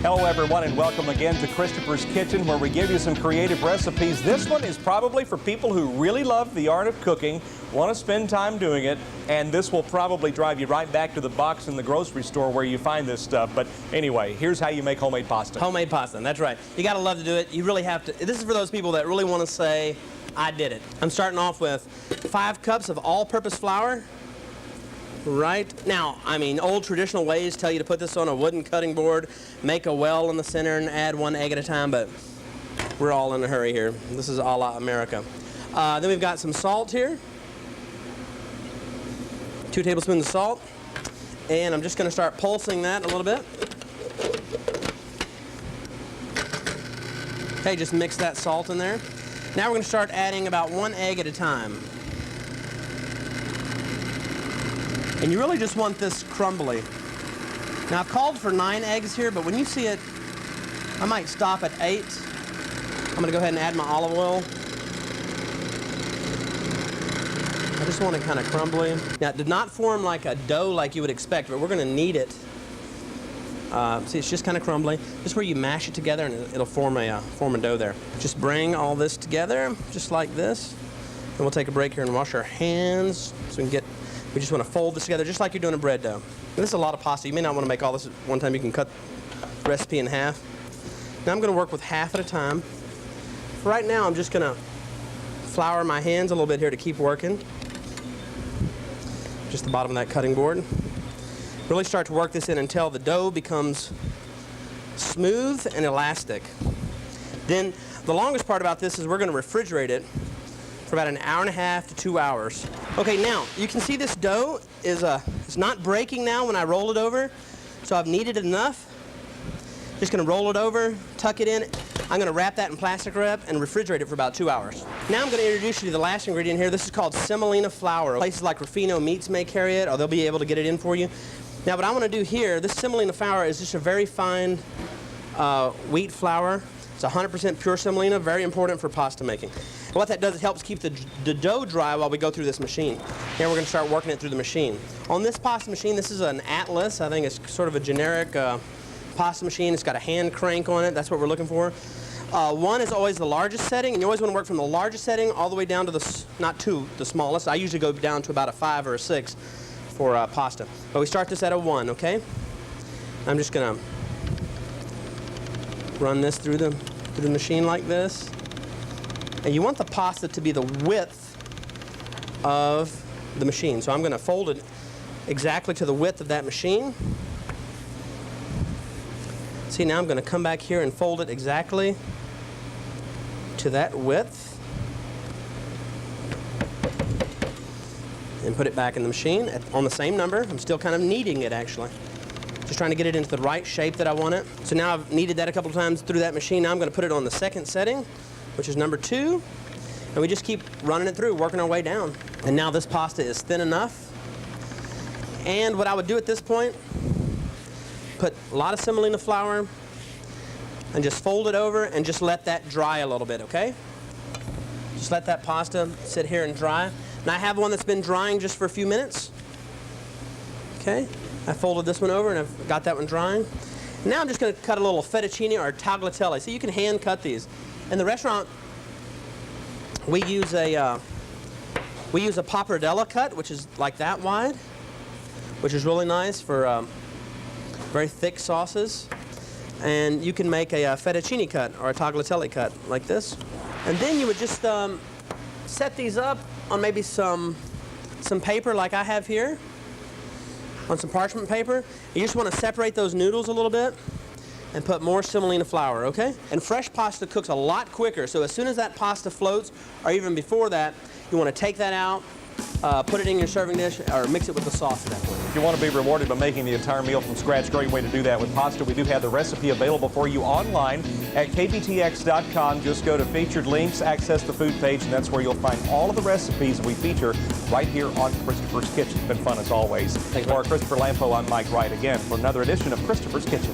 Hello everyone and welcome again to Christopher's Kitchen, where we give you some creative recipes. This one is probably for people who really love the art of cooking, want to spend time doing it, and this will probably drive you right back to the box in the grocery store where you find this stuff. But anyway, here's how you make homemade pasta. Homemade pasta, that's right. You gotta love to do it. You really have to. This is for those people that really want to say, I did it. I'm starting off with 5 cups of all-purpose flour. Right now, I mean, old traditional ways tell you to put this on a wooden cutting board, make a well in the center, and add 1 egg at a time, but we're all in a hurry here. This is a la America. Then we've got some salt here, 2 tablespoons of salt, and I'm just going to start pulsing that a little bit. Okay, just mix that salt in there. Now we're going to start adding about 1 egg at a time. And you really just want this crumbly. Now I've called for 9 eggs here, but when you see it, I might stop at 8. I'm gonna go ahead and add my olive oil. I just want it kind of crumbly. Now it did not form like a dough like you would expect, but we're gonna knead it. See, it's just kind of crumbly. Just where you mash it together and it'll form a dough there. Just bring all this together, just like this. And we'll take a break here and wash our hands so we just want to fold this together just like you're doing a bread dough. And this is a lot of pasta. You may not want to make all this at one time. You can cut the recipe in half. Now I'm going to work with half at a time. For right now, I'm just going to flour my hands a little bit here to keep working. Just the bottom of that cutting board. Really start to work this in until the dough becomes smooth and elastic. Then the longest part about this is we're going to refrigerate it for about 1.5 hours to 2 hours. Okay, now you can see this dough is it's not breaking now when I roll it over, so I've kneaded it enough. Just gonna roll it over, tuck it in. I'm gonna wrap that in plastic wrap and refrigerate it for about 2 hours. Now I'm gonna introduce you to the last ingredient here. This is called semolina flour. Places like Ruffino Meats may carry it, or they'll be able to get it in for you. Now what I wanna do here, this semolina flour is just a very fine wheat flour. It's 100% pure semolina, very important for pasta making. And what that does, it helps keep the dough dry while we go through this machine. Now we're going to start working it through the machine. On this pasta machine, this is an Atlas. I think it's sort of a generic pasta machine. It's got a hand crank on it. That's what we're looking for. 1 is always the largest setting, and you always want to work from the largest setting all the way down to the smallest. I usually go down to about a 5 or a 6 for pasta. But we start this at a 1, okay? I'm just going to run this through the machine like this. And you want the pasta to be the width of the machine. So I'm going to fold it exactly to the width of that machine. See, now I'm going to come back here and fold it exactly to that width. And put it back in the machine on the same number. I'm still kind of kneading it actually. Just trying to get it into the right shape that I want it. So now I've kneaded that a couple of times through that machine. Now I'm going to put it on the second setting, which is number 2. And we just keep running it through, working our way down. And now this pasta is thin enough. And what I would do at this point, put a lot of semolina flour and just fold it over and just let that dry a little bit, okay? Just let that pasta sit here and dry. And I have one that's been drying just for a few minutes. Okay? I folded this one over and I've got that one drying. Now I'm just going to cut a little fettuccine or tagliatelle. So you can hand cut these. In the restaurant, we use a pappardelle cut, which is like that wide, which is really nice for very thick sauces. And you can make a fettuccine cut or a tagliatelle cut like this. And then you would just set these up on maybe some paper like I have here. On some parchment paper. You just want to separate those noodles a little bit and put more semolina flour, okay? And fresh pasta cooks a lot quicker, so as soon as that pasta floats, or even before that, you want to take that out, put it in your serving dish, or mix it with the sauce at that point. If you want to be rewarded by making the entire meal from scratch, great way to do that with pasta. We do have the recipe available for you online at kbtx.com. Just go to featured links, access the food page, and that's where you'll find all of the recipes we feature right here on Christopher's Kitchen. It's been fun as always. Thanks, for Christopher Lampo, I'm Mike Wright again for another edition of Christopher's Kitchen.